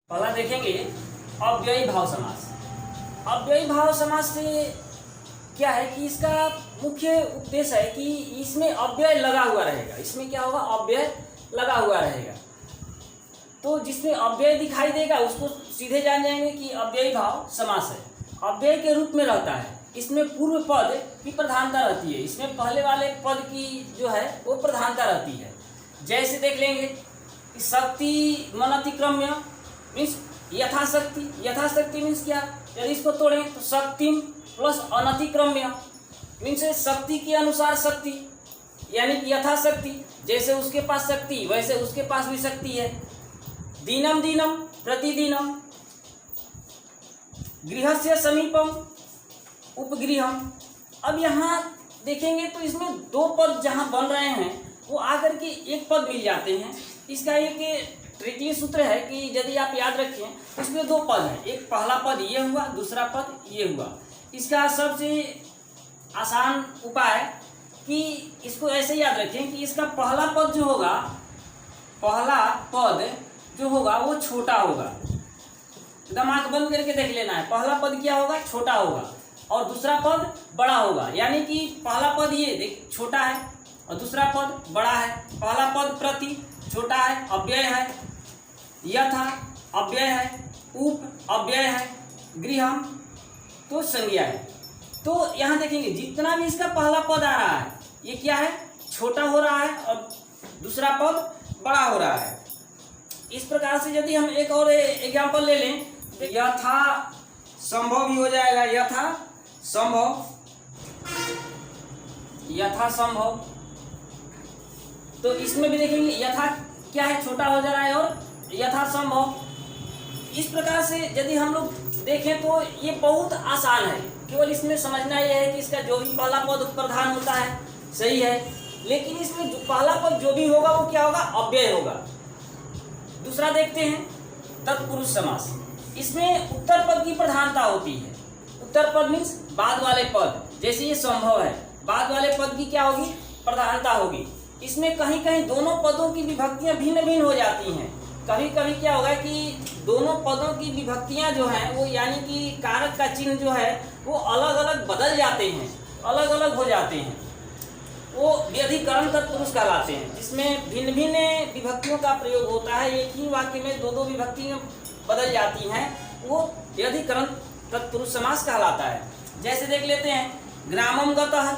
पहला देखेंगे अव्ययी भाव समास। अव्ययी भाव समास से क्या है कि इसका मुख्य उद्देश्य है कि इसमें अव्यय लगा हुआ रहेगा। इसमें क्या होगा, अव्यय लगा हुआ रहेगा। तो जिसमें अव्यय दिखाई देगा उसको सीधे जान जाएंगे कि अव्ययी भाव समास है। अव्यय के रूप में रहता है। इसमें पूर्व पद की प्रधानता रहती है। इसमें पहले वाले पद की जो है वो प्रधानता रहती है। जैसे देख लेंगे कि शक्ति मनतिक्रम्य मीन्स यथाशक्ति। यथाशक्ति मीन्स क्या, यदि इसको तोड़ें तो शक्ति प्लस अनतिक्रम्य मीन्स शक्ति के अनुसार शक्ति, यानी कि यथाशक्ति। जैसे उसके पास शक्ति वैसे उसके पास भी शक्ति है। दीनम दीनम प्रतिदिनम, गृहस्य समीपम उपगृहम। अब यहाँ देखेंगे तो इसमें दो पद जहाँ बन रहे हैं वो आकर के एक पद मिल जाते हैं। इसका एक तृतीय सूत्र है कि यदि आप याद रखें उसमें दो पद है। एक पहला पद ये हुआ, दूसरा पद ये हुआ। इसका सबसे आसान उपाय कि इसको ऐसे याद रखें कि इसका पहला पद जो होगा, पहला पद जो होगा वो छोटा होगा। एकदम आंख बंद करके देख लेना है। पहला पद क्या होगा, छोटा होगा और दूसरा पद बड़ा होगा। यानी कि पहला पद ये देख छोटा है और दूसरा पद बड़ा है। पहला पद प्रति छोटा है, अव्यय है। यथा अव्यय है, उप अव्यय है, गृहम तो संज्ञा है। तो यहाँ देखेंगे जितना भी इसका पहला पद आ रहा है ये क्या है, छोटा हो रहा है और दूसरा पद बड़ा हो रहा है। इस प्रकार से यदि हम एक और एग्जाम्पल ले लें तो यथा संभव भी हो जाएगा। यथा संभव, यथा संभव। तो इसमें भी देखेंगे यथा क्या है, छोटा हो जा रहा है और यथा संभव। इस प्रकार से यदि हम लोग देखें तो ये बहुत आसान है। केवल इसमें समझना यह है कि इसका जो भी पहला पद प्रधान होता है सही है, लेकिन इसमें जो पहला पद जो भी होगा वो क्या होगा, अव्यय होगा। दूसरा देखते हैं तत्पुरुष समास। इसमें उत्तर पद की प्रधानता होती है। उत्तर पद मीन्स बाद वाले पद। जैसे ये संभव है, बाद वाले पद की क्या होगी, प्रधानता होगी। इसमें कहीं कहीं दोनों पदों की विभक्तियां भिन्न भिन्न हो जाती हैं। कभी कभी क्या होगा कि दोनों पदों की विभक्तियां जो हैं वो यानी कि कारक का चिन्ह जो है वो अलग अलग बदल जाते हैं, अलग अलग हो जाते हैं। वो व्यधिकरण तत्पुरुष कहलाते हैं, जिसमें भिन्न भिन्न विभक्तियों का प्रयोग होता है। एक ही वाक्य में दो दो विभक्तियां बदल जाती हैं, वो व्यधिकरण तत्पुरुष समास कहलाता है। जैसे देख लेते हैं ग्रामम गतः,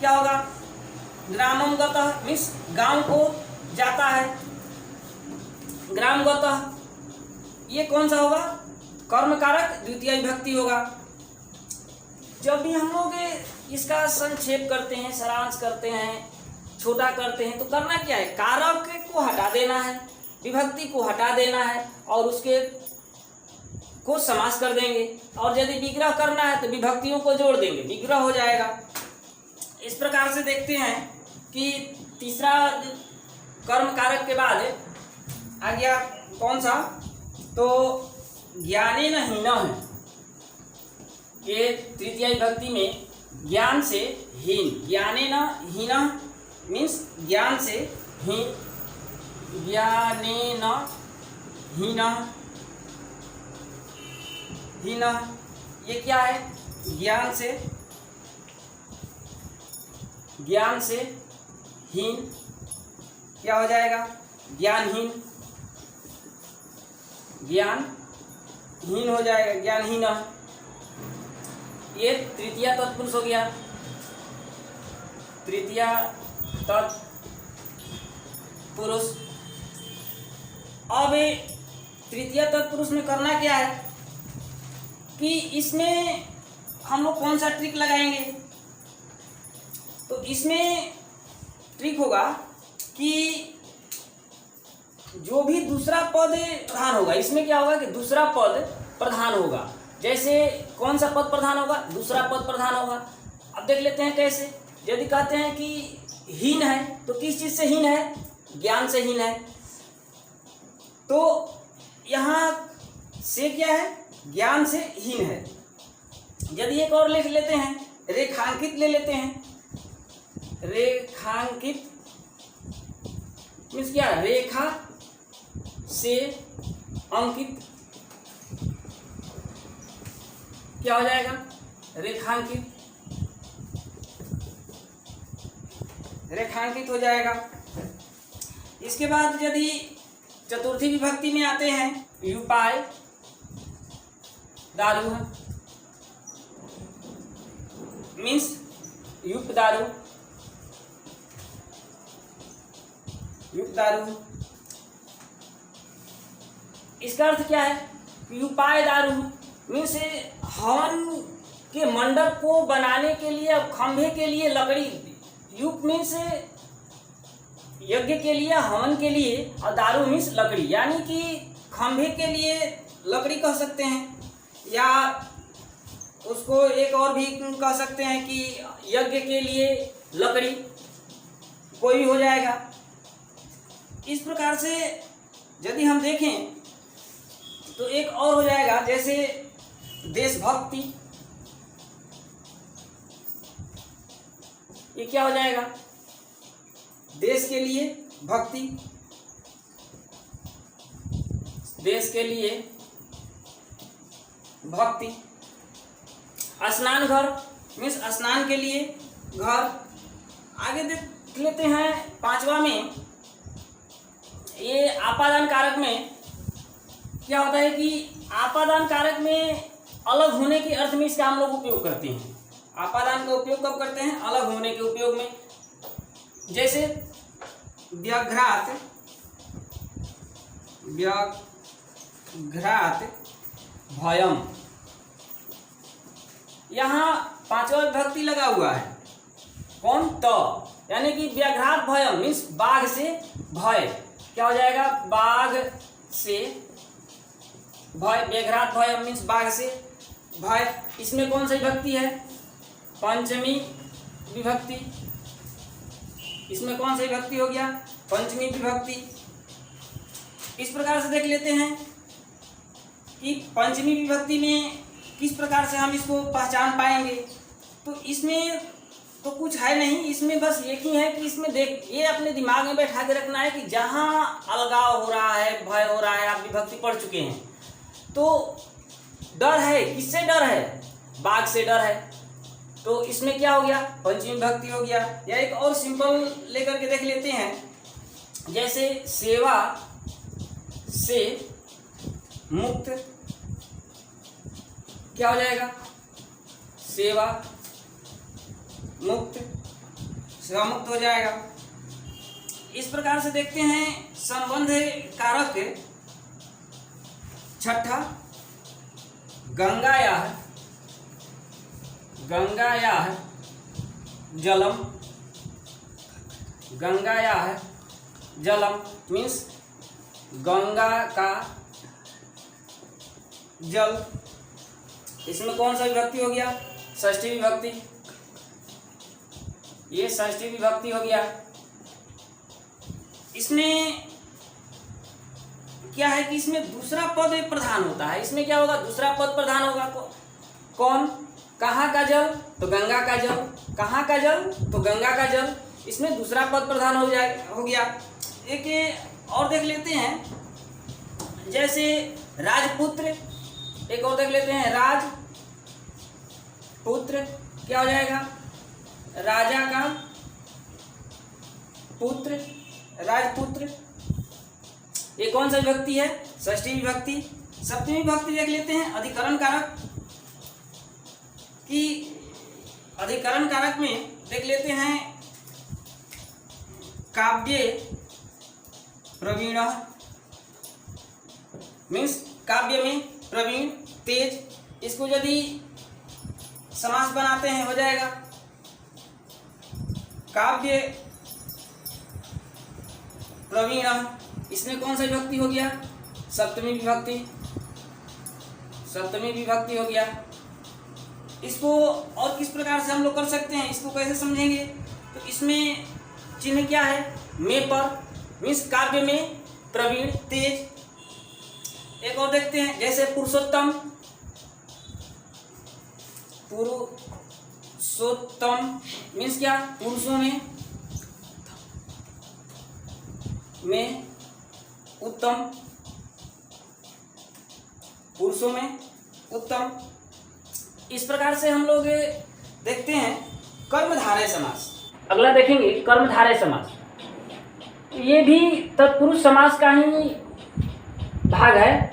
क्या होगा, ग्रामम गतः मीन्स गांव को जाता है। ग्राम गतः ये कौन सा होगा, कर्म कारक द्वितीय विभक्ति होगा। जब भी हम लोग इसका संक्षेप करते हैं, सारांश करते हैं, छोटा करते हैं तो करना क्या है, कारक को हटा देना है, विभक्ति को हटा देना है और उसके को समास कर देंगे। और यदि विग्रह करना है तो विभक्तियों को जोड़ देंगे, विग्रह हो जाएगा। इस प्रकार से देखते हैं कि तीसरा कर्म कारक के बाद आ गया कौन सा, तो ज्ञानेन हीनः है। ये तृतीय विभक्ति में ज्ञान से हीन, ज्ञानेन हीनः मीन्स ज्ञान से हीन, ज्ञानेन हीनः, हीनः ये क्या है, ज्ञान से, ज्ञान से हीन क्या हो जाएगा, ज्ञानहीन, ज्ञानहीन हो जाएगा, ज्ञानहीन। ये तृतीय तत्पुरुष हो गया, तृतीय तत्पुरुष। अब तृतीय तत्पुरुष में करना क्या है कि इसमें हम लोग कौन सा ट्रिक लगाएंगे, तो इसमें ट्रिक होगा कि जो भी दूसरा पद प्रधान होगा, इसमें क्या होगा कि दूसरा पद प्रधान होगा। जैसे कौन सा पद प्रधान होगा, दूसरा पद प्रधान होगा। अब देख लेते हैं कैसे। यदि कहते हैं कि हीन है तो किस चीज से हीन है, ज्ञान से हीन है। तो यहाँ से क्या है, ज्ञान से हीन है। यदि एक और लिख लेते हैं, रेखांकित ले लेते हैं। रेखांकित मीन्स क्या, रेखा से अंकित, क्या हो जाएगा, रेखांकित, रेखांकित हो जाएगा। इसके बाद यदि चतुर्थी विभक्ति में आते हैं, युपाय दारू है, मीन्स युक्त दारू, युक्त दारू। इसका अर्थ क्या है, युपाय दारू मीन्स हवन के मंडप को बनाने के लिए, खंभे के लिए लकड़ी, युप मीन्स यज्ञ के लिए, हवन के लिए, और दारू मीन्स लकड़ी, यानी कि खंभे के लिए लकड़ी कह सकते हैं, या उसको एक और भी कह सकते हैं कि यज्ञ के लिए लकड़ी, कोई भी हो जाएगा। इस प्रकार से यदि हम देखें तो एक और हो जाएगा, जैसे देशभक्ति, ये क्या हो जाएगा, देश के लिए भक्ति, देश के लिए भक्ति। स्नान घर मीन्स स्नान के लिए घर। आगे देख लेते हैं पांचवा में, ये आपादान कारक में क्या होता है कि आपादान कारक में अलग होने के अर्थ में इसका हम लोग उपयोग करते हैं। आपादान का उपयोग कब करते हैं, अलग होने के उपयोग में। जैसे व्याघ्रात, व्याघ्रात भयम, यहाँ पांचवा विभक्ति लगा हुआ है, कौन, त, यानी कि व्याघ्रात भयम मीन्स बाघ से भय, क्या हो जाएगा, बाघ से भय, व्याघ्रात भयम मीन्स बाघ से भय। इसमें कौन सी विभक्ति है, पंचमी विभक्ति। इसमें कौन सी विभक्ति हो गया, पंचमी विभक्ति। इस प्रकार से देख लेते हैं कि पंचमी विभक्ति में किस प्रकार से हम इसको पहचान पाएंगे। तो इसमें तो कुछ है नहीं, इसमें बस एक ही है कि इसमें देख, ये अपने दिमाग में बैठा के रखना है कि जहाँ अलगाव हो रहा है, भय हो रहा है, आप विभक्ति पढ़ चुके हैं, तो डर है, किससे डर है, बाघ से डर है, तो इसमें क्या हो गया, पंचमी विभक्ति हो गया। या एक और सिंपल लेकर के देख लेते हैं, जैसे सेवा से मुक्त, क्या हो जाएगा, सेवा मुक्त, सेवा मुक्त हो जाएगा। इस प्रकार से देखते हैं संबंध कारक छठा, गंगायाः, गंगायाः जलम, गंगायाः जलम मीन्स गंगा का जल। इसमें कौन सा विभक्ति हो गया, षष्ठी विभक्ति, ये षष्ठी विभक्ति हो गया। इसमें क्या है कि इसमें दूसरा पद प्रधान होता है। इसमें क्या होगा, दूसरा पद प्रधान होगा, कौन, कहाँ का जल, तो गंगा का जल, कहाँ का जल, तो गंगा का जल। इसमें दूसरा पद प्रधान हो गया। एक और देख लेते हैं, जैसे राजपुत्र, एक और देख लेते हैं, राजपुत्र, क्या हो जाएगा, राजा का पुत्र, राजपुत्र। ये कौन सा विभक्ति है, षष्ठी विभक्ति। सप्तमी विभक्ति देख लेते हैं, अधिकरण कारक की, अधिकरण कारक में देख लेते हैं काव्ये प्रवीण मीन्स काव्य में प्रवीण, तेज। इसको यदि समास बनाते हैं हो जाएगा काव्य प्रवीण। इसमें कौन सा विभक्ति हो गया, सप्तमी विभक्ति, सप्तमी विभक्ति हो गया। इसको और किस प्रकार से हम लोग कर सकते हैं, इसको कैसे समझेंगे, तो इसमें चिन्ह क्या है, में पर मीन्स काव्य में प्रवीण, तेज। एक और देखते हैं, जैसे पुरुषोत्तम, पुरुषोत्तम मीन्स क्या, पुरुषों में उत्तम, पुरुषों में उत्तम। इस प्रकार से हम लोग देखते हैं कर्मधारय समास। अगला देखेंगे कर्मधारय समास। ये भी तत्पुरुष समास का ही भाग है,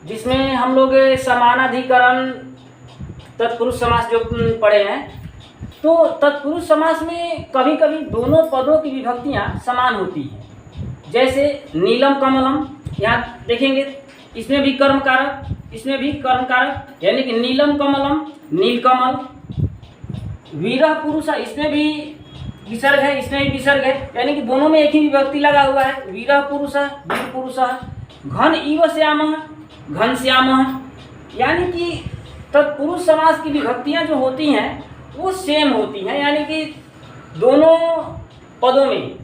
जिसमें हम लोग समानाधिकरण तत्पुरुष समास जो पढ़े हैं। तो तत्पुरुष समास में कभी कभी दोनों पदों की विभक्तियां समान होती हैं। जैसे नीलम कमलम, यहाँ देखेंगे इसमें भी कर्म कारक, इसमें भी कर्म कारक, यानी कि नीलम कमलम नीलकमल। वीरः पुरुष, इसमें भी विसर्ग है, इसमें भी विसर्ग है, यानी कि दोनों में एक ही विभक्ति लगा हुआ है। वीरः पुरुष वीर पुरुष। घन इव श्यामः घन श्यामः, यानी कि तत्पुरुष समास की विभक्तियां जो होती हैं वो सेम होती हैं, यानी कि दोनों पदों में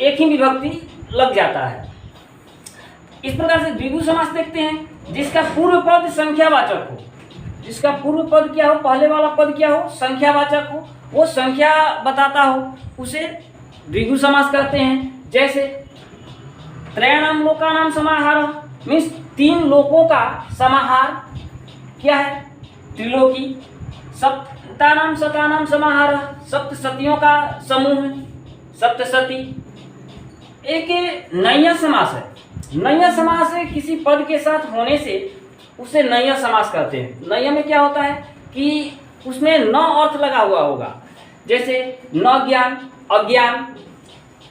एक ही विभक्ति लग जाता है। इस प्रकार से द्विगु समास देखते हैं, जिसका पूर्व पद संख्यावाचक हो। जिसका पूर्व पद क्या हो, पहले वाला पद क्या हो, संख्यावाचक हो, वो संख्या बताता हो, उसे द्विगु समास कहते हैं। जैसे त्रयाणाम लोकानाम समाहार, मीन्स 3 लोकों का समाहार क्या है, त्रिलोकी। सप्तानाम शतानाम समाहार, सप्तशतियों का समूह, सप्तशती। एक नैया समास है। नैया समास है किसी पद के साथ होने से उसे नैया समास कहते हैं। नैया में क्या होता है कि उसमें न अर्थ लगा हुआ होगा, जैसे न ज्ञान अज्ञान।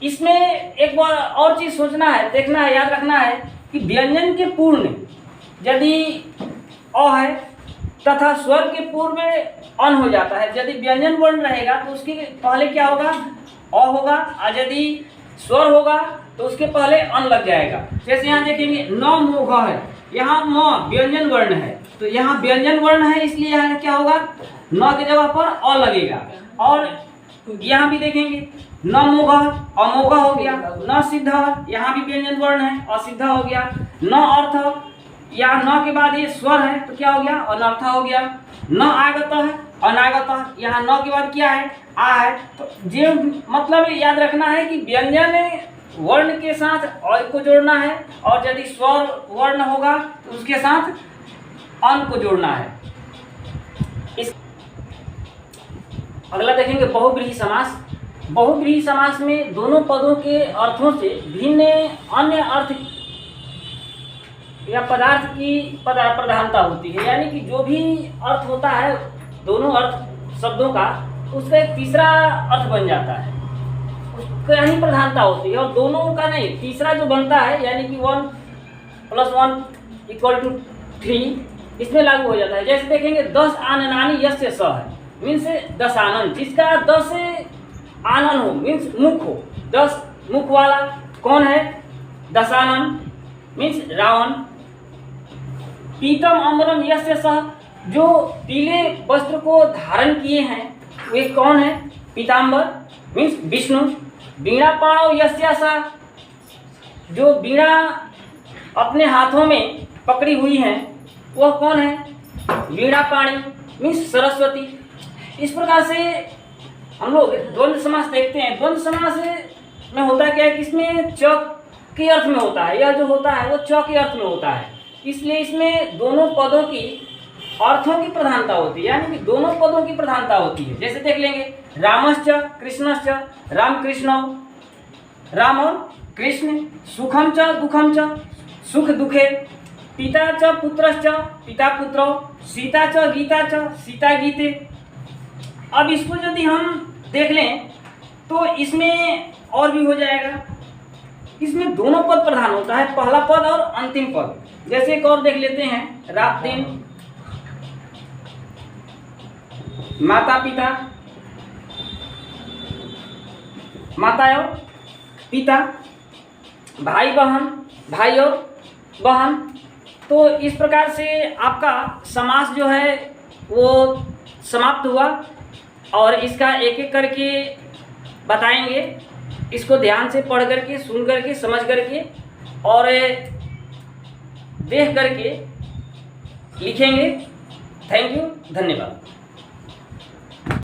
इसमें एक बार और चीज सोचना है, देखना है, याद रखना है कि व्यंजन के पूर्व में यदि अ है तथा स्वर के पूर्व में अन हो जाता है। यदि व्यंजन वर्ण रहेगा तो उसके पहले क्या होगा, अ होगा, और यदि स्वर होगा तो उसके पहले अन लग जाएगा। जैसे यहाँ देखेंगे न मोघ है, यहाँ म व्यंजन वर्ण है, तो यहाँ व्यंजन वर्ण है, इसलिए यहाँ क्या होगा, न की जगह पर अ लगेगा। और यहाँ भी देखेंगे न मोघ अमोघ हो गया, न सिद्ध, यहाँ भी व्यंजन वर्ण है, असिद्ध हो गया। न अर्थ, या न के बाद ये स्वर है तो क्या हो गया, अनर्थ हो गया। न आगत है अनागत, यहाँ न के बाद क्या है, आ है। तो ये मतलब याद रखना है कि व्यंजन वर्ण के साथ अ को जोड़ना है, और यदि स्वर वर्ण होगा तो उसके साथ अन को जोड़ना है। इस अगला देखेंगे बहुब्रीहि समास। बहुब्रीहि समास में दोनों पदों के अर्थों से भिन्न अन्य अर्थ या पदार्थ की प्रधानता होती है, यानी कि जो भी अर्थ होता है दोनों अर्थ शब्दों का, उसका एक तीसरा अर्थ बन जाता है, उसका ही प्रधानता होती है। और दोनों का नहीं, तीसरा जो बनता है यानी कि 1 + 1 = 3, इसमें लागू हो जाता है। जैसे देखेंगे 10 आननानि यस्य स है, मीन्स 10 आनन, जिसका 10 आनन हो, मीन्स मुख हो, 10 मुख वाला कौन है, दशानन मीन्स रावण। पीतम अम्बरम यस्य सः, जो पीले वस्त्र को धारण किए हैं वे कौन है, पीताम्बर मीन्स विष्णु। वीणा पाणौ यस्य सः, जो वीणा अपने हाथों में पकड़ी हुई है वह कौन है, वीणा पाणी मीन्स सरस्वती। इस प्रकार से हम लोग द्वंद्व समास देखते हैं। द्वंद्व समास में होता क्या है कि इसमें च के अर्थ में होता है, यह जो होता है वो च के अर्थ में होता है, इसलिए इसमें दोनों पदों की अर्थों की प्रधानता होती है, यानी कि दोनों पदों की प्रधानता होती है। जैसे देख लेंगे रामश्च कृष्णश्च, राम कृष्ण, राम और कृष्ण। सुखम च दुखम च, सुख दुखे। पिता च पुत्रश्च, पिता पुत्रो। सीता च गीता च, सीता गीते। अब इसको यदि हम देख लें तो इसमें और भी हो जाएगा। इसमें दोनों पद प्रधान होता है, पहला पद और अंतिम पद। जैसे एक और देख लेते हैं, रात दिन, माता पिता, माता और पिता, भाई बहन, भाई और बहन। तो इस प्रकार से आपका समास जो है वो समाप्त हुआ, और इसका एक एक करके बताएंगे। इसको ध्यान से पढ़ करके, सुन करके, समझ करके और देख करके लिखेंगे। थैंक यू, धन्यवाद।